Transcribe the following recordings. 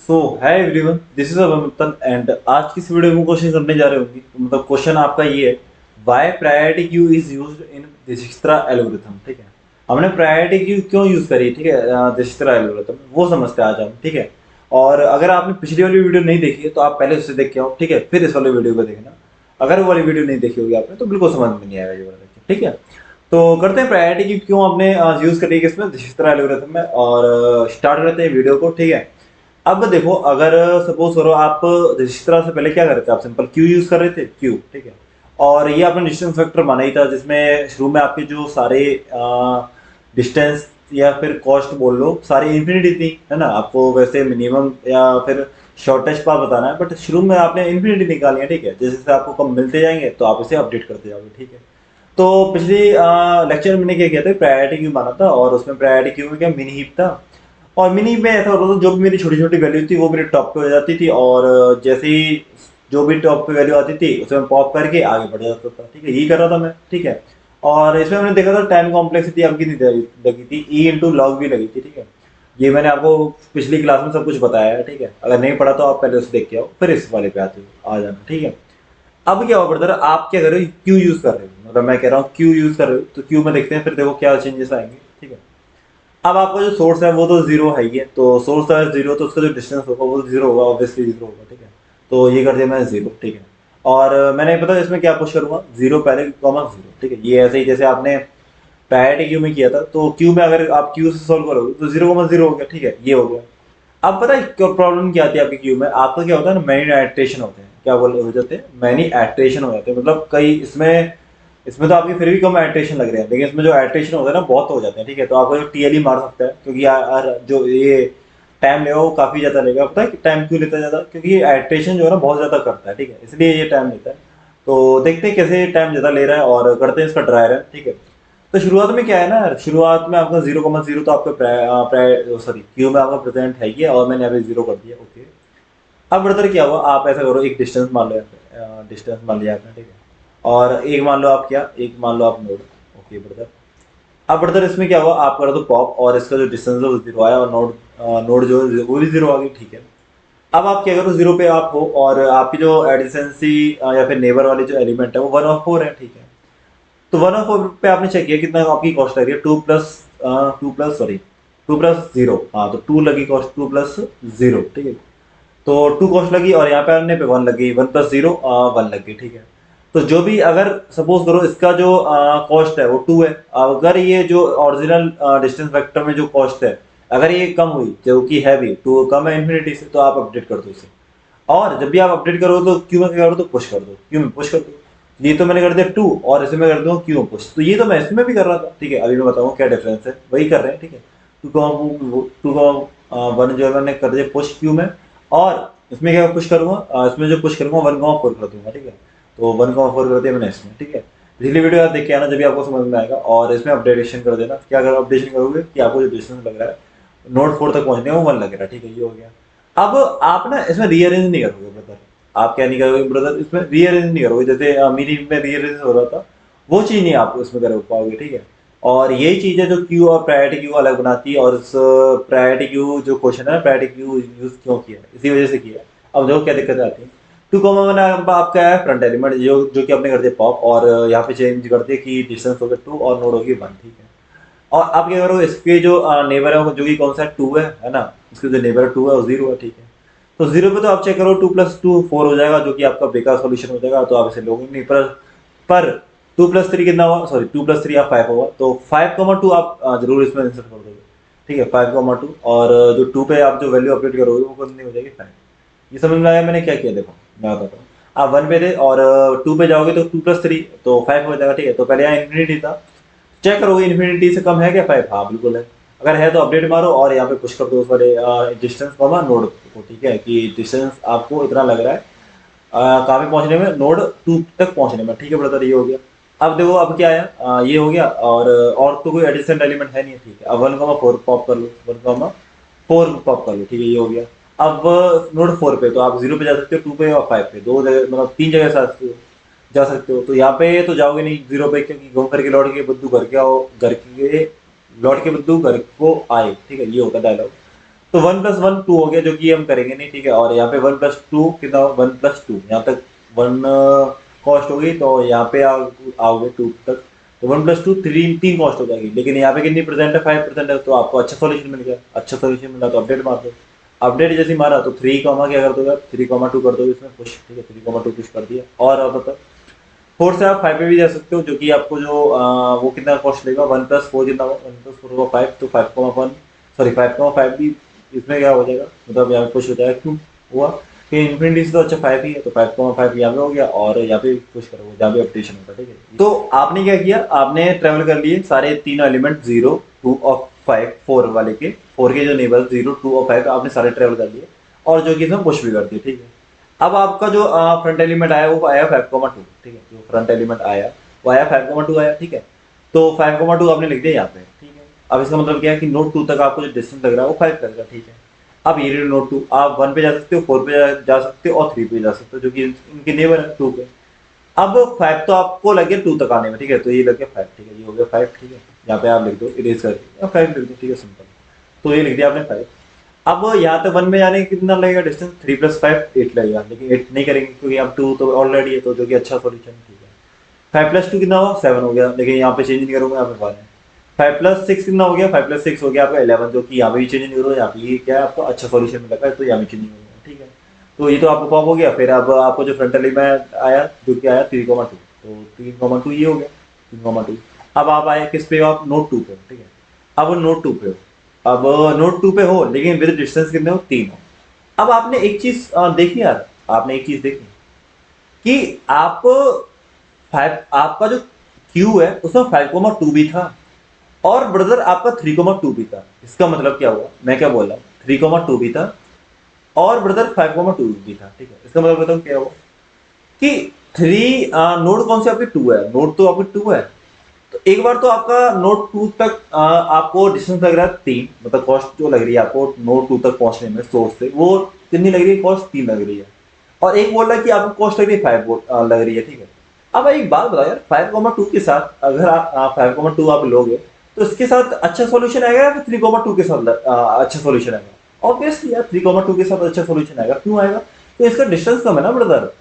So hi everyone, this is Abhimatan and आज की इस वीडियो में क्वेश्चन करने जा रहे होंगे। मतलब क्वेश्चन आपका ये है, why priority queue is used in Dijkstra algorithm. ठीक है, हमने प्रायोरिटी क्यू क्यों यूज करी, ठीक है, दिज्क्स्ट्रा एल्गोरिथम वो समझते हैं आज हम। ठीक है, और अगर आपने पिछली वाली वीडियो नहीं देखी है तो आप पहले उससे देख के आओ, ठीक है, फिर इस वाली वीडियो को देखना। अगर वो वाली वीडियो नहीं देखी होगी आपने तो बिल्कुल समझ में नहीं आएगा ये वाला देखिए। ठीक है, तो करते हैं प्रायोरिटी क्यू क्यों आपने यूज करी है इसमें दिज्क्स्ट्रा एल्गोरिथम में, और स्टार्ट करते हैं वीडियो को। ठीक है, अब देखो, अगर सपोज करो आप रजिस्ट्रा से पहले क्या कर रहे थे, आप सिंपल क्यू यूज कर रहे थे, क्यू। ठीक है, और ये आपने डिस्टेंस फैक्टर माना ही था, जिसमें शुरू में आपके जो सारे डिस्टेंस या फिर कॉस्ट बोल लो सारी इन्फिनिटी थी, है ना। आपको वैसे मिनिमम या फिर शॉर्टेस्ट पाथ बताना है, बट शुरू में आपने इन्फिनिटी निकाली है। ठीक है, जैसे जैसे आपको कम मिलते जाएंगे तो आप इसे अपडेट करते जाओगे। ठीक है, तो पिछली लेक्चर में मैंने क्या किया था, प्रायोरिटी क्यू माना था, और उसमें प्रायोरिटी क्यू में क्या मिनी हीप था। और मिनी में ऐसा होता था, जो भी मेरी छोटी छोटी वैल्यू थी वो मेरे टॉप पे हो जाती थी, और जैसे ही जो भी टॉप पे वैल्यू आती थी उसे मैं पॉप करके आगे बढ़ जाता था। ठीक है, यही कर रहा था मैं। ठीक है, और इसमें हमने देखा था टाइम कॉम्प्लेक्सिटी आपकी नहीं लगी थी, ई इंटू लॉग भी लगी थी। ठीक है, ये मैंने आपको पिछली क्लास में सब कुछ बताया है। ठीक है, अगर नहीं पढ़ा तो आप पहले उसे देख के आओ, फिर इस वाले पे आते हो आ जाना। ठीक है, अब क्या हुआ ब्रदर, आप क्या कर रहे हो, क्यू यूज कर रहे हो, मतलब मैं कह रहा हूँ क्यू यूज कर रहे हो, तो क्यू में देखते हैं फिर देखो क्या चेंजेस आएंगे। ठीक है, अब आपका जो सोर्स है वो तो जीरो है ही है, तो सोर्स है जीरो, तो उसका जो डिस्टेंस होगा वो जीरो होगा, ऑब्वियसली जीरो होगा। ठीक है, तो ये कर दिया मैंने जीरो। ठीक है, और मैंने पता इसमें क्या पुश करूंगा, जीरो पहले कॉमा जीरो। ठीक है, ये ऐसे ही जैसे आपने प्रायोरिटी क्यू में किया था, तो क्यू में अगर आप क्यू से सॉल्व करोगे तो जीरो कॉमा जीरो हो गया। ठीक है, ये हो गया। अब पता है क्या प्रॉब्लम क्या आती है आपकी क्यू में, आपका क्या होता है ना, मैनी एट्रेशन होते हैं, क्या बोल हो जाते हैं, मैनी एट्रेशन हो जाते हैं। मतलब कई इसमें इसमें तो आपके फिर भी कम एट्रेशन लग रहे हैं, लेकिन इसमें जो एट्रेशन होता है ना बहुत हो जाते हैं। ठीक है, तो आपको जो टीएलई मार सकता है, क्योंकि यार जो ये टाइम लेगा वो काफी ज्यादा लेगा। पता है कि टाइम क्यों लेता है ज्यादा, क्योंकि ये एट्रेशन जो है ना बहुत ज्यादा करता है। ठीक है, इसलिए ये टाइम लेता है। तो देखते हैं कैसे टाइम ज्यादा ले रहा है, और करते हैं इसका ड्राई रन। ठीक है, तो शुरुआत में क्या है ना, शुरुआत में आपका जीरो कॉमा जीरो, तो आपका सॉरी क्यू में आपका प्रेजेंट है ही है, और मैंने अभी जीरो कर दिया। ओके, अब ब्रदर क्या हुआ, आप ऐसा करो, एक डिस्टेंस मान लो, डिस्टेंस मान लिया आपने। ठीक है, और एक मान लो आप क्या, एक मान लो आप नोड। ओके ब्रदर, अब ब्रदर इसमें क्या हुआ, आप कर दो पॉप, और इसका जो डिस्टेंस है वो जीरो आया, और नोड नोड जो है वो भी जीरो आ गई। ठीक है, अब आप क्या करो, जीरो पे आप हो, और आपकी जो एडिसेंसी या फिर नेबर वाली जो एलिमेंट है वो वन ऑफ फोर है। ठीक है, तो वन ऑफ फोर पे आपने चेक किया कितना आपकी कॉस्ट लग रही है, two plus sorry two plus zero, हाँ तो टू लगी कॉस्ट, टू प्लस जीरो। ठीक है, तो टू कॉस्ट लगी, और यहाँ पे हमने पे वन लगी, वन प्लस जीरो वन लगी। ठीक है, तो जो भी अगर सपोज करो इसका जो कॉस्ट है वो टू है, अगर ये जो ओरिजिनल डिस्टेंस वेक्टर में जो कॉस्ट है अगर ये कम हुई, जो कि है भी टू कम है इन्फिनिटी से, तो आप अपडेट कर दो इसे। और जब भी आप अपडेट करो तो क्यू में क्या करो, तो पुश कर दो, क्यू में पुश कर दो। ये तो मैंने कर दिया टू, और इसे मैं कर दूंगा क्यू में पुश, तो ये तो मैं इसमें भी कर रहा था। ठीक है, अभी मैं बताऊंगा क्या डिफरेंस है, वही कर रहे हैं। ठीक है, टू का वन जो है मैंने कर दिया पुश क्यू में, और इसमें क्या पुश करूंगा, इसमें जो पुश करूंगा वन का फोर कर दूंगा। ठीक है, तो वन का फोर कर दिया मैंने इसमें। ठीक है, पिछली वीडियो आप देख के आना, जब भी आपको समझ में आएगा, और इसमें अपडेशन कर देना। क्या अगर अपडेशन करोगे कि आपको जो डिस्टेंस लग रहा है नोट फोर तक पहुंचने में वन लग रहा है। ठीक है, ये हो गया। अब आप ना इसमें रीअरेंज नहीं करोगे ब्रदर, आप क्या नहीं करोगे ब्रदर, इसमें रीअरेंज नहीं करोगे, जैसे मेरी में रीअरेंज हो रहा था वो चीज नहीं आप इसमें कर पाओगे। ठीक है, और यही चीज है जो क्यू और प्रायोरिटी क्यू अलग बनाती है, और इस प्रायोरिटी क्यू जो क्वेश्चन है प्रायोरिटी क्यू यूज क्यों किया है, इसी वजह से किया है। अब देखो क्या दिक्कत आती है, टू कॉमा वन आपका है फ्रंट एलिमेंट, जो कि आपने कर दिया पॉप, और यहाँ पे चेंज कर दिया कि डिस्टेंस हो गया टू और नोड होगी वन। ठीक है, और आप क्या करो, इसके जो नेबर है जो कि कौन सा टू है ना, इसके जो नेबर टू है वो जीरो है। ठीक है, तो जीरो पे तो आप चेक करो, टू प्लस टू फोर हो जाएगा, जो कि आपका बेकार सॉल्यूशन हो जाएगा, तो आप इसे लोगे नहीं। पर टू प्लस थ्री कितना हुआ, सॉरी टू प्लस थ्री आप फाइव होगा, तो फाइव कॉमा टू आप जरूर इसमें इंसर्ट कर दोगे। ठीक है, फाइव कॉमा टू, और जो टू पे आप जो वैल्यू अपडेट करोगे वो कितनी हो जाएगी, फाइव। ये समझ में आया मैंने क्या किया, देखो मैं बताता हूँ। आप वन पे थे और टू पे जाओगे तो टू प्लस थ्री तो फाइव हो जाएगा। ठीक है, तो पहले यहाँ इन्फिनिटी था, चेक करोगे इन्फिनिटी से कम है क्या फाइव, हाँ बिल्कुल है। अगर है तो अपडेट मारो, और यहाँ पे पुश कर दो उस वाले डिस्टेंस कॉमा नोड को। ठीक है, कि डिस्टेंस आपको इतना लग रहा है कहाँ पे पहुंचने में, नोड टू तक पहुंचने में। ठीक है ब्रदर, ये हो गया। अब देखो अब क्या आया, ये हो गया, और तो कोई एडिशनल एलिमेंट है नहीं। ठीक है, अब वन कॉमा फोर पॉप कर लो, वन कॉमा फोर पॉप कर लो। ठीक है, ये हो गया। अब नोड फोर पे तो आप जीरो पे जा सकते हो, टू पे और फाइव पे, दो जगह मतलब तीन जगह जा सकते हो। तो यहाँ पे तो जाओगे नहीं जीरो पे, क्योंकि घूम करके लौट के बुद्धू घर के आओ, घर के लौट के बुद्धू घर को आए। ठीक है, ये होता है डायलॉग। तो 1 + 1 2 हो गया, जो कि हम करेंगे नहीं, ठीक है। और यहाँ पे 1 + 2 कितना, 1 + 2, यहाँ तक 1 कॉस्ट होगी, तो यहाँ पे आओगे 2 तक, तो 1 + 2 तीन कॉस्ट हो जाएगी। लेकिन यहाँ पे कितनी प्रेजेंट है, 5% है, तो आपको अच्छा सॉल्यूशन मिल गया। अच्छा सॉल्यूशन मिला तो अपडेट मार दो। अपडेट जैसे ही मारा तो 3 कॉमा क्या कर दोगे, 3,2 कर दोगे इसमें पुश, ठीक है। 3,2 पुश कर दिया। और अब बताओ 4 से आप 5 पे भी जा सकते हो, जो कि आपको जो वो कितना कॉस्ट लेगा, 1 + 4 कितना होगा, 1 + 4 होगा 5, तो 5,1 सॉरी 5,5 भी इसमें क्या हो जाएगा, मतलब यहाँ पे पुश हो जाएगा। क्यों हुआ कि इन्फिनिटी से तो अच्छा 5 ही है, तो 5,5 यहाँ पे हो गया, और यहाँ पे पुश करोगे जहाँ पे अपडेशन होता है, ठीक है। तो आपने क्या किया, आपने ट्रेवल कर लिए सारे तीनों एलिमेंट 0, 2 और 5, 4 वाले के, 4 के जो नेबर 0, 2 और 5 आपने सारे ट्रेवल कर लिए, और जो कि इसमें पुश भी कर दिए, ठीक है। अब आपका जो फ्रंट एलिमेंट आया वो आया 5,2, ठीक है। जो फ्रंट एलिमेंट आया वो आया 5,2 आया, ठीक है। तो 5,2 आपने लिख दिया यहाँ पे, ठीक है। अब इसका मतलब क्या है कि नोड 2 तक आपको जो डिस्टेंस लग रहा है वो 5 लग रहा है, ठीक है। अब ये नोड 2 आप 1 पे जा सकते हो, 4 पे जा सकते हो, और 3 पे जा सकते हो, जो कि इनके नेबर है 2 पे। अब 5 तो आपको लगे 2 तक आने में, ठीक है। तो ये लग गया 5, ठीक है। ये हो गया 5, ठीक है। यहाँ पे आप लिख दो इरेज करके 5 लिख दो, ठीक है, सिंपल। तो ये लिख दिया आपने 5। अब यहाँ तक 1 में जाने के कितना लगेगा डिस्टेंस, 3 + 5 8 लगेगा, लेकिन 8 नहीं करेंगे क्योंकि अब 2 तो ऑलरेडी है, तो जो कि अच्छा सॉल्यूशन, ठीक है। 5 + 2 कितना हुआ, 7 हो गया, लेकिन यहाँ पे चेंज नहीं करूंगा, यहाँ पे 1 है। 5 + 6 कितना हो गया, 5 + 6 हो गया आपका 11, जो कि यहाँ पे भी चेंज नहीं करूंगा, यहाँ पे ये क्या है आपको अच्छा सॉल्यूशन मिला है, तो यहाँ पे चेंज नहीं करूंगा, ठीक है। तो ये तो आपको पॉप हो गया। फिर अब आपको जो फ्रंट एलिमेंट आया, जो कि आया 3,2, तो 3,2 ये हो गया, 3,2। अब आप आए किस पे, आप नोट 2 पे, ठीक है। अब नोट 2 पे हो, अब नोट 2 पे हो, लेकिन विद डिस्टेंस कितने हो, 3 हो। अब आपने एक चीज देखी यार, आपने एक चीज देखी कि आप 5, आपका जो क्यू है उसमें 5,2 भी था, और ब्रदर आपका 3,2 भी था। इसका मतलब क्या हुआ, मैं क्या बोल रहा हूँ, 3,2 भी था, और ब्रदर 5,2 भी था, ठीक है। इसका मतलब बताओ क्या हुआ कि 3 नोड कौन से आपके 2 है, नोड तो आपके 2 है। तो एक बार तो आपका नोड 2 तक आपको डिस्टेंस लग रहा है 3, मतलब कॉस्ट जो लग रही है आपको नोड 2 तक पहुंचने में सोर्स से, वो कितनी लग रही है, कॉस्ट 3 लग रही है। और एक बोल रहा है कि आपको कॉस्ट लग रही है 5 लग रही है, ठीक है। अब एक बात बताओ यार, 5,2 के साथ अगर आप 5,2 आप लोगे, तो इसके साथ अच्छा सॉल्यूशन आएगा या फिर 3,2 के साथ अच्छा सॉल्यूशन आएगा? ऑब्वियसली यार 3,2 के साथ अच्छा सॉल्यूशन आएगा। क्यों आएगा, तो इसका डिस्टेंस कम है ना ब्रदर,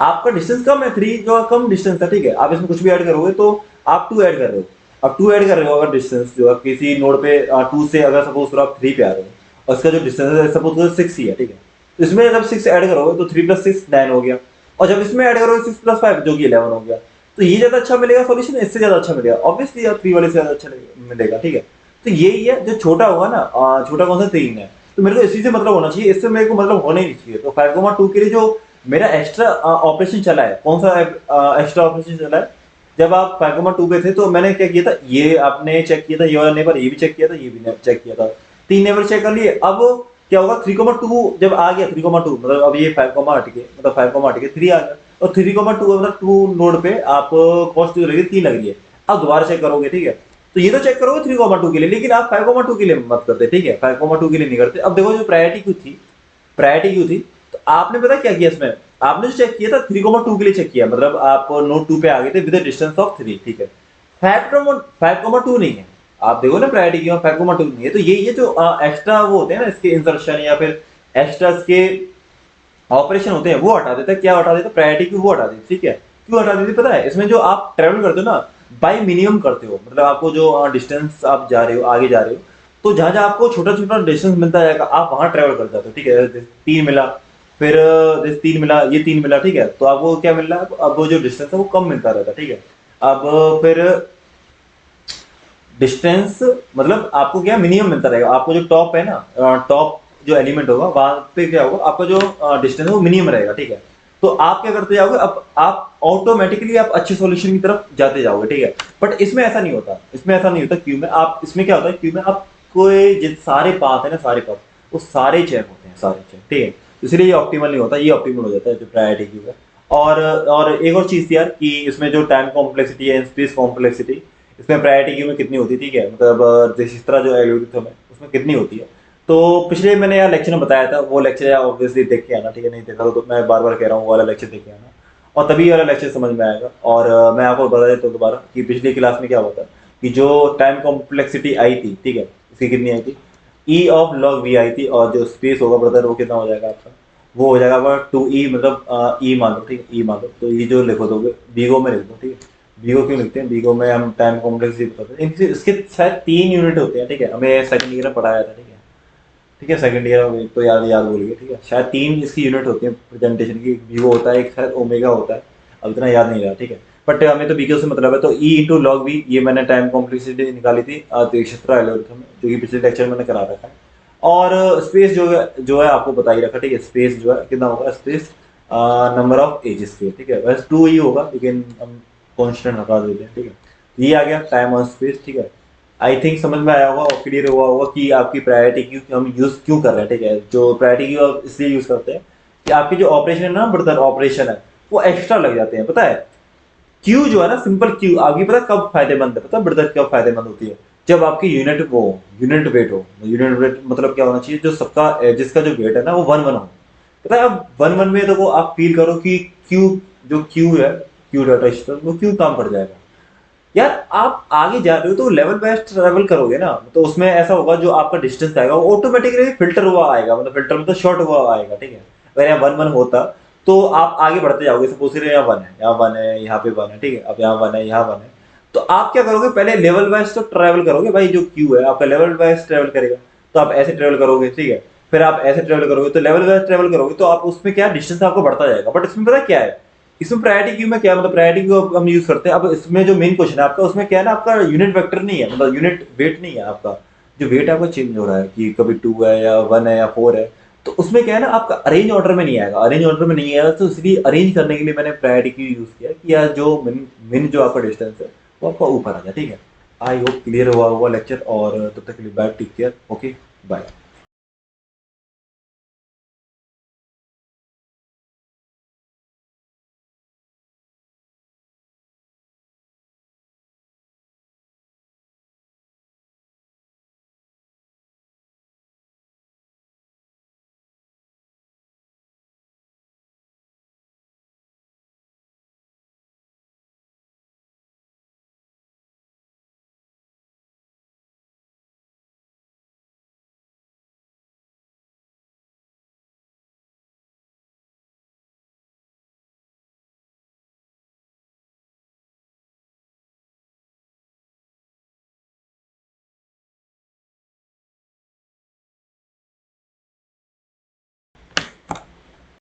आपका डिस्टेंस कम है, 3 जो कम डिस्टेंस है, ठीक है। आप इसमें कुछ भी ऐड करोगे तो आप 2 ऐड कर रहे हो। अब 2 ऐड कर रहे हो अगर डिस्टेंस जो है किसी नोड पे 2 से, अगर सपोज आप 3 पे आ रहे हो, और इसका जो डिस्टेंस है सपोज 6 ही है, ठीक है। तो इसमें जब 6 ऐड करोगे तो 3 + 6 9 हो गया, और जब इसमें ऐड करोगे 6 + 5 जो कि 11 हो गया। तो ये ज्यादा अच्छा मिलेगा सॉल्यूशन, इससे ज्यादा अच्छा मिलेगा ऑब्वियसली, यार 3 वाले से ज्यादा अच्छा मिलेगा, ठीक है। तो यही है, जो छोटा होगा ना, छोटा कौन सा 3 है, तो मेरे को इसी से मतलब होना चाहिए, इससे मेरे को मतलब होना ही नहीं चाहिए। तो 5,2 के लिए जो मेरा एक्स्ट्रा ऑपरेशन चला है, कौन सा एक्स्ट्रा ऑपरेशन चला है, जब आप 5,2 पे थे तो मैंने क्या किया था, ये आपने चेक किया था, ये वाला नेबर, ये भी चेक किया था, ये भी चेक किया था, 3 नेबर चेक कर लिए। अब क्या होगा, 3,2 जब आ गया, 3,2 मतलब अब ये 5 हट के, मतलब 5 हट के 3 आ गया, और 3,2 मतलब 2 नोड पे आप कॉस्ट जो लगी 3 लग रही है। अब दोबारा चेक करोगे, ठीक है। तो ये तो चेक करोगे 3,2 के लिए, लेकिन आप 5,2 के लिए मत करते, ठीक है। 5,2 के लिए नहीं करते। अब देखो जो प्रायोरिटी क्यों थी, प्रायोरिटी क्यों थी, तो आपने पता क्या किया इसमें, आपने जो चेक किया था 3,2 के लिए चेक किया, मतलब आप नोड 2 पे आ गए थे विद डिस्टेंस ऑफ 3, ठीक है। 5,2 नहीं है, आप देखो ना प्रायोरिटी की 5,2 नहीं है। तो ये जो एक्स्ट्रा वो होते हैं ना इसके इंसर्शन, या फिर एक्स्ट्रा इसके ऑपरेशन होते हैं, वो हटा देता है। क्या हटा देता है, प्रायोरिटी की वो हटा देती, ठीक है। क्यों हटा देती पता है, इसमें जो आप ट्रेवल करते हो ना, बाई मिनिमम करते हो, मतलब आपको जो डिस्टेंस आप जा रहे हो, आगे जा रहे हो, तो जहां जहां आपको छोटा छोटा डिस्टेंस मिलता जाएगा आप वहां ट्रेवल कर जाते हो, ठीक है। जैसे 3 मिला, फिर जैसे 3 मिला, ये 3 मिला, ठीक है। तो आपको क्या मिल रहा है, अब वो जो डिस्टेंस है वो कम मिलता रहता है, ठीक है। अब फिर डिस्टेंस मतलब आपको क्या मिनिमम मिलता रहेगा, आपको जो टॉप है ना, टॉप जो एलिमेंट होगा वहां पे क्या होगा, आपका जो डिस्टेंस है वो मिनिमम रहेगा, ठीक है। तो आप क्या करते जाओगे, अब आप ऑटोमेटिकली आप अच्छे सॉल्यूशन की तरफ जाते जाओगे, ठीक है। बट इसमें ऐसा नहीं होता, इसमें ऐसा नहीं होता क्यू में। आप इसमें क्या होता है, क्यू में आप कोई जिन सारे पाथ है ना, सारे पाथ वो सारे चेक होते हैं, सारे चेक, ठीक है। इसलिए ये ऑप्टिमल नहीं होता, ये ऑप्टिमल हो जाता है जो प्रायोरिटी क्यू है। और एक और चीज थी यार, कि इसमें जो टाइम कॉम्प्लेक्सिटी है, स्पेस कॉम्प्लेक्सिटी, इसमें प्रायोरिटी क्यू में कितनी होती है, ठीक है। मतलब जिस तरह जो एल्गोरिथम है उसमें कितनी होती है। तो पिछले मैंने यार लेक्चर में बताया था, वो लेक्चर यार ऑब्वियसली देख के आना, ठीक है। नहीं देखा तो मैं बार बार कह रहा हूँ, वो वाला लेक्चर देख के आना, और तभी वाला लेक्चर समझ में आएगा। और मैं आपको बता देता हूँ दोबारा कि पिछली क्लास में क्या हुआ था, कि जो टाइम कॉम्प्लेक्सिटी आई थी, ठीक है, इसकी कितनी आई थी, ई ऑफ लॉग वी आई थी, और जो स्पेस होगा ब्रदर वो कितना हो जाएगा आपका, वो हो जाएगा आपका 2e, मतलब ई मान लो, ठीक है, ई मान लो, तो ये जो लिखो दोगे बीगो में लिख दो, ठीक है। बीगो क्यों लिखते हैं, बीगो में हम टाइम कॉम्प्लेक्स ही बताते हैं, इसके शायद 3 यूनिट होते हैं, ठीक है, हमें सेकंड ईयर में पढ़ाया था, ठीक है। ठीक है, सेकंड ईयर में तो याद याद भूल गए, ठीक है, शायद 3 इसकी यूनिट होती है प्रेजेंटेशन की, एक वीवो होता है, एक शायद ओमेगा होता है, अब इतना याद नहीं रहा, ठीक है। बट हमें तो बीके से मतलब है, तो ई इंटू लॉग वी, ये मैंने टाइम कॉम्प्लेक्सिटी निकाली थी दिक्चित्रा एल्गोरिथम में, जो कि पिछले लेक्चर में मैंने करा रखा है। और स्पेस जो है आपको बता ही रखा, ठीक है, स्पेस जो है कितना होगा, स्पेस नंबर ऑफ एजेस के, ठीक है, बस 2 ही होगा, लेकिन हम कॉन्स्टेंट हटा देते हैं, ठीक है। ये आ गया टाइम और स्पेस, ठीक है। आई थिंक समझ में आया होगा और क्लियर हुआ होगा कि आपकी प्रायोरिटी क्यों हम यूज क्यों कर रहे हैं, ठीक है। जो प्रायोरिटी क्यू आप इसलिए यूज करते हैं कि आपकी जो ऑपरेशन है ना ब्रदर, ऑपरेशन है वो एक्स्ट्रा लग जाते हैं, पता है। क्यू जो है ना, सिंपल क्यू आपकी पता है कब फायदेमंद है, पता है ब्रदर कब फायदेमंद होती है, जब आपकी यूनिट वेट हो। यूनिट वेट मतलब क्या होना चाहिए, जो सबका जिसका जो वेट है ना वो 1 1 हो। पता है, अब 1 1 में देखो आप फील करो कि क्यू, जो क्यू है, क्यू डाटा स्ट्रक्चर, वो क्यू काम कर जाएगा। यार आप आगे जा रहे हो तो लेवल वाइज ट्रेवल करोगे ना, तो उसमें ऐसा होगा जो आपका डिस्टेंस आएगा वो ऑटोमेटिकली फिल्टर हुआ आएगा, मतलब फिल्टर मतलब शॉर्ट हुआ आएगा, ठीक है। अगर यहाँ 1 1 होता तो आप आगे बढ़ते जाओगे, सपोज करिए यहाँ 1 है, यहाँ 1 है, यहाँ पे 1 है, ठीक है, अब यहाँ 1 है, यहाँ 1 है, तो आप क्या करोगे, पहले लेवल वाइज तो ट्रेवल करोगे भाई, जो क्यू है आपका लेवल वाइज ट्रेवल करेगा, तो आप ऐसे ट्रेवल करोगे, ठीक है। फिर आप ऐसे ट्रेवल करोगे तो लेवल वाइज ट्रेवल करोगे, तो आप उसमें क्या डिस्टेंस आपको बढ़ता जाएगा। बट इसमें पता क्या है, इसमें प्रायोरिटी क्यू में क्या मतलब, प्रायोरिटी क्यू हम यूज करते हैं, अब इसमें जो मेन क्वेश्चन है आपका, उसमें क्या है ना, आपका यूनिट वेक्टर नहीं है, मतलब यूनिट वेट नहीं है आपका, जो वेट आपका चेंज हो रहा है कि कभी 2 है या 1 है या 4 है, तो उसमें क्या है ना, आपका अरेंज ऑर्डर में नहीं आएगा, अरेंज ऑर्डर में नहीं आएगा, तो इसलिए अरेंज करने के लिए मैंने प्रायोरिटी क्यू यूज किया कि यार जो मिन जो आपका डिस्टेंस है वो आपका ऊपर आ जाए, ठीक है। आई होप क्लियर हुआ लेक्चर, और तब तक के लिए bye, take care, okay, bye.